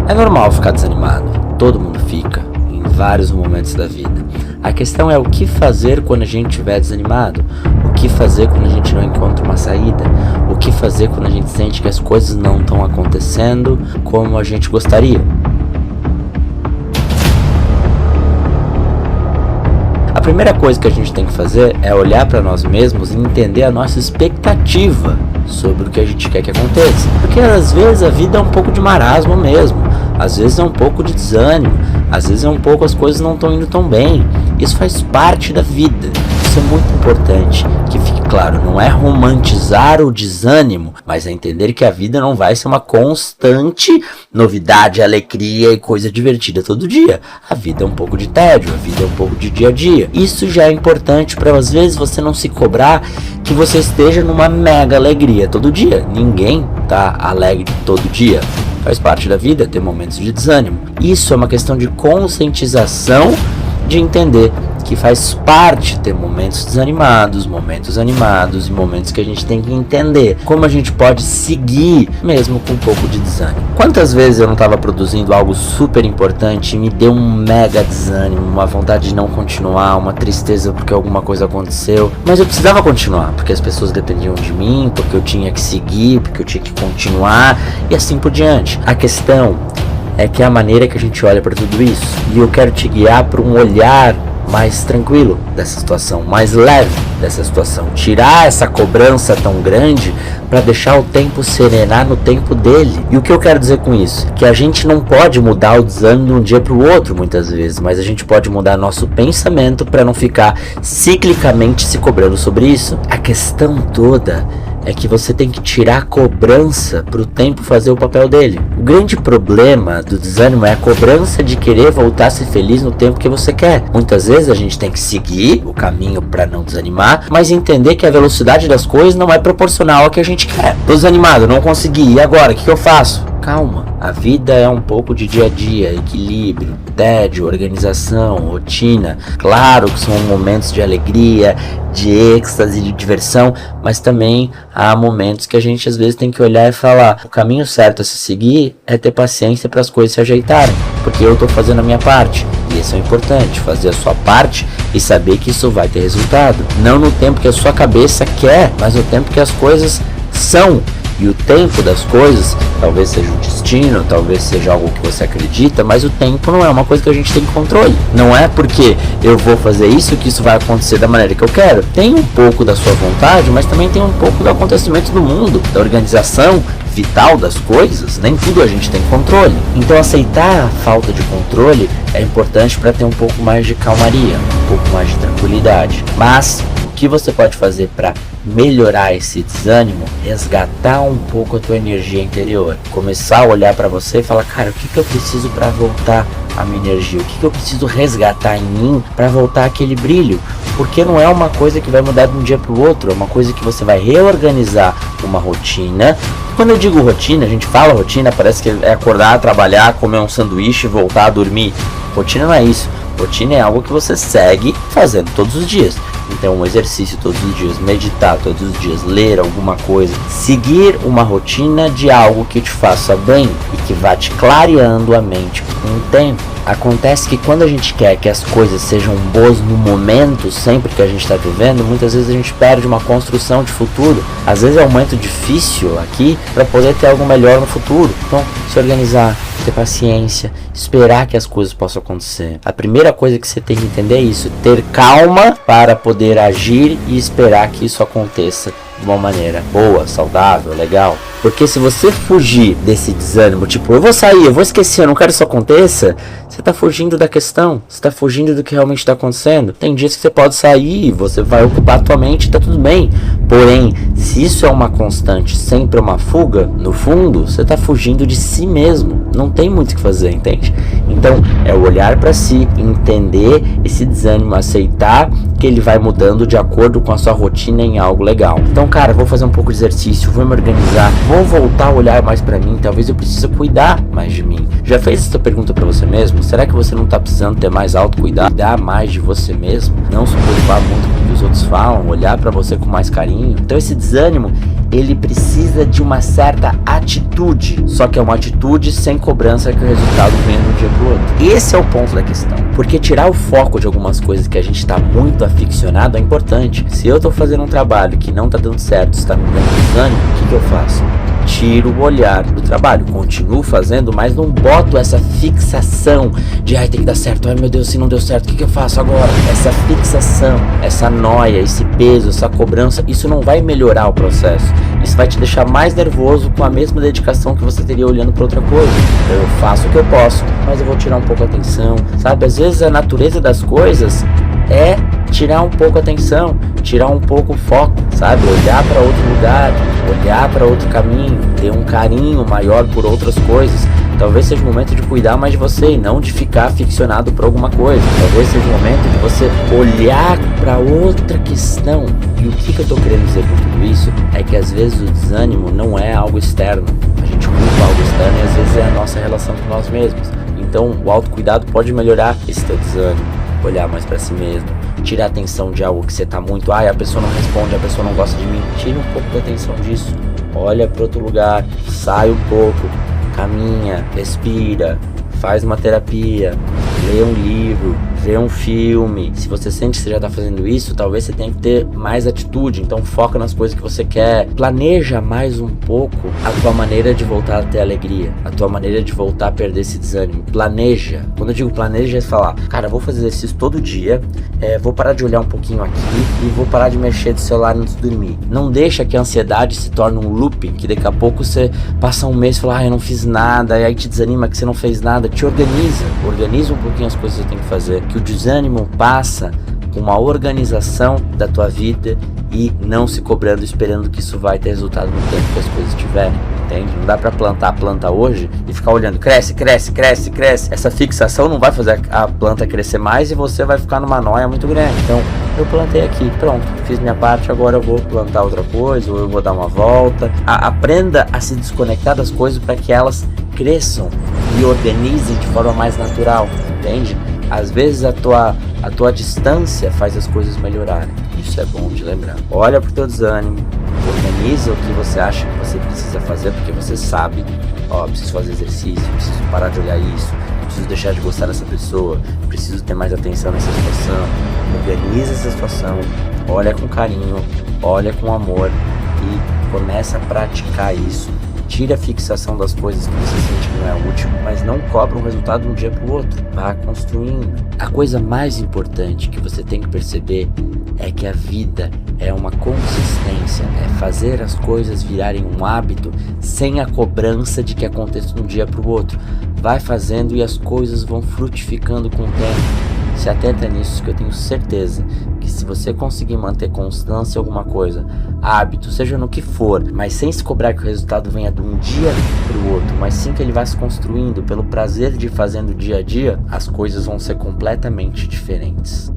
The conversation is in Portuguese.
É normal ficar desanimado, todo mundo fica, em vários momentos da vida. A questão é o que fazer quando a gente estiver desanimado, o que fazer quando a gente não encontra uma saída, o que fazer quando a gente sente que as coisas não estão acontecendo como a gente gostaria. A primeira coisa que a gente tem que fazer é olhar para nós mesmos e entender a nossa expectativa sobre o que a gente quer que aconteça. Porque às vezes a vida é um pouco de marasmo mesmo, às vezes é um pouco de desânimo, às vezes é um pouco as coisas não estão indo tão bem. Isso faz parte da vida. Isso é muito importante que fique claro, não é romantizar o desânimo, mas é entender que a vida não vai ser uma constante novidade, alegria e coisa divertida todo dia. A vida é um pouco de tédio, a vida é um pouco de dia a dia. Isso já é importante para às vezes você não se cobrar que você esteja numa mega alegria todo dia. Ninguém tá alegre todo dia. Faz parte da vida ter momentos de desânimo. Isso é uma questão de conscientização, de entender que faz parte ter momentos desanimados, momentos animados e momentos que a gente tem que entender como a gente pode seguir mesmo com um pouco de desânimo. Quantas vezes eu não estava produzindo algo super importante e me deu um mega desânimo, uma vontade de não continuar, uma tristeza porque alguma coisa aconteceu, mas eu precisava continuar, porque as pessoas dependiam de mim, porque eu tinha que seguir, porque eu tinha que continuar e assim por diante. A questão é que é a maneira que a gente olha para tudo isso, e eu quero te guiar para um olhar mais tranquilo dessa situação, mais leve dessa situação, tirar essa cobrança tão grande para deixar o tempo serenar no tempo dele. E o que eu quero dizer com isso? Que a gente não pode mudar o desânimo de um dia para o outro muitas vezes, mas a gente pode mudar nosso pensamento para não ficar ciclicamente se cobrando sobre isso. A questão toda é que você tem que tirar a cobrança para o tempo fazer o papel dele. O grande problema do desânimo é a cobrança de querer voltar a ser feliz no tempo que você quer. Muitas vezes a gente tem que seguir o caminho para não desanimar, mas entender que a velocidade das coisas não é proporcional ao que a gente quer. Tô desanimado, não consegui, e agora? O que eu faço? Calma, a vida é um pouco de dia a dia, equilíbrio, tédio, organização, rotina. Claro que são momentos de alegria, de êxtase, de diversão, mas também há momentos que a gente às vezes tem que olhar e falar, o caminho certo a se seguir é ter paciência para as coisas se ajeitarem, porque eu estou fazendo a minha parte, e isso é importante, fazer a sua parte e saber que isso vai ter resultado, não no tempo que a sua cabeça quer, mas no tempo que as coisas são. E o tempo das coisas, talvez seja um destino, talvez seja algo que você acredita, mas o tempo não é uma coisa que a gente tem controle. Não é porque eu vou fazer isso que isso vai acontecer da maneira que eu quero. Tem um pouco da sua vontade, mas também tem um pouco do acontecimento do mundo, da organização vital das coisas. Nem tudo a gente tem controle. Então aceitar a falta de controle é importante para ter um pouco mais de calmaria, um pouco mais de tranquilidade. Mas o que você pode fazer para melhorar esse desânimo? Resgatar um pouco a tua energia interior, começar a olhar para você e falar, cara, o que eu preciso para voltar a minha energia, o que eu preciso resgatar em mim para voltar aquele brilho, porque não é uma coisa que vai mudar de um dia para o outro, é uma coisa que você vai reorganizar uma rotina. Quando eu digo rotina, a gente fala rotina, parece que é acordar, trabalhar, comer um sanduíche e voltar a dormir. Rotina não é isso. Rotina é algo que você segue fazendo todos os dias. Então, um exercício todos os dias, meditar todos os dias, ler alguma coisa, seguir uma rotina de algo que te faça bem e que vá te clareando a mente com o tempo. Acontece que quando a gente quer que as coisas sejam boas no momento, sempre que a gente está vivendo, muitas vezes a gente perde uma construção de futuro. Às vezes é um momento difícil aqui para poder ter algo melhor no futuro. Então, se organizar, ter paciência, esperar que as coisas possam acontecer. A primeira coisa que você tem que entender é isso, ter calma para poder agir e esperar que isso aconteça de uma maneira boa, saudável, legal. Porque se você fugir desse desânimo, tipo, eu vou sair, eu vou esquecer, eu não quero que isso aconteça, você tá fugindo da questão, você tá fugindo do que realmente tá acontecendo. Tem dias que você pode sair, você vai ocupar a tua mente, tá tudo bem. Porém, se isso é uma constante, sempre uma fuga, no fundo, você tá fugindo de si mesmo. Não tem muito o que fazer, entende? Então, é o olhar para si, entender esse desânimo, aceitar que ele vai mudando de acordo com a sua rotina em algo legal. Então, cara, vou fazer um pouco de exercício, vou me organizar, vou voltar a olhar mais pra mim, talvez eu precise cuidar mais de mim. Já fez essa pergunta pra você mesmo? Será que você não tá precisando ter mais autocuidado, cuidar mais de você mesmo? Não se preocupar muito com o que os outros falam, olhar para você com mais carinho. Então esse desânimo, ele precisa de uma certa atitude, só que é uma atitude sem cobrança que o resultado venha de um dia pro outro. Esse é o ponto da questão, porque tirar o foco de algumas coisas que a gente tá muito aficionado é importante. Se eu tô fazendo um trabalho que não tá dando certo, está me dando desânimo, o que eu faço? Tiro o olhar do trabalho, continuo fazendo, mas não boto essa fixação de ai, tem que dar certo, ai meu Deus, se não deu certo, o que eu faço agora? Essa fixação, essa noia, esse peso, essa cobrança, isso não vai melhorar o processo. Isso vai te deixar mais nervoso com a mesma dedicação que você teria olhando para outra coisa. Eu faço o que eu posso, mas eu vou tirar um pouco a atenção, sabe? Às vezes a natureza das coisas é tirar um pouco a atenção, tirar um pouco o foco, sabe? Olhar para outro lugar, olhar para outro caminho, ter um carinho maior por outras coisas. Talvez seja o momento de cuidar mais de você e não de ficar ficcionado por alguma coisa. Talvez seja o momento de você olhar para outra questão. E o que eu tô querendo dizer com tudo isso é que às vezes o desânimo não é algo externo. A gente culpa algo externo e às vezes é a nossa relação com nós mesmos. Então o autocuidado pode melhorar esse teu desânimo. Olhar mais para si mesmo, tirar a atenção de algo que você tá muito, a pessoa não responde, a pessoa não gosta de mim, tira um pouco da atenção disso, olha para outro lugar, sai um pouco, caminha, respira, faz uma terapia, lê um livro, vê um filme. Se você sente que você já tá fazendo isso, talvez você tenha que ter mais atitude, então foca nas coisas que você quer, planeja mais um pouco a tua maneira de voltar a ter alegria, a tua maneira de voltar a perder esse desânimo. Planeja. Quando eu digo planeja, é falar, cara, vou fazer exercício todo dia, vou parar de olhar um pouquinho aqui e vou parar de mexer do celular antes de dormir. Não deixa que a ansiedade se torne um looping, que daqui a pouco você passa um mês e fala, eu não fiz nada, e aí te desanima que você não fez nada. Te organiza um pouquinho as coisas que você tem que fazer, que o desânimo passa com uma organização da tua vida e não se cobrando, esperando que isso vai ter resultado no tempo que as coisas tiverem, entende? Não dá pra plantar a planta hoje e ficar olhando, cresce. Essa fixação não vai fazer a planta crescer mais e você vai ficar numa noia muito grande. Então, eu plantei aqui, pronto, fiz minha parte, agora eu vou plantar outra coisa, ou eu vou dar uma volta. Aprenda a se desconectar das coisas para que elas cresçam e organizem de forma mais natural, entende? Às vezes a tua distância faz as coisas melhorarem. Isso é bom de lembrar. Olha pro teu desânimo, organiza o que você acha que você precisa fazer, porque você sabe, preciso fazer exercício, preciso parar de olhar isso, preciso deixar de gostar dessa pessoa, preciso ter mais atenção nessa situação. Organiza essa situação, olha com carinho, olha com amor e começa a praticar isso. Tira a fixação das coisas que você sente que não é útil, mas não cobra um resultado de um dia para o outro. Vá construindo. A coisa mais importante que você tem que perceber é que a vida é uma consistência, é fazer as coisas virarem um hábito sem a cobrança de que aconteça de um dia para o outro. Vai fazendo e as coisas vão frutificando com o tempo. Se atenta nisso, que eu tenho certeza que se você conseguir manter constância em alguma coisa, hábito, seja no que for, mas sem se cobrar que o resultado venha de um dia para o outro, mas sim que ele vai se construindo pelo prazer de ir fazendo dia a dia, as coisas vão ser completamente diferentes.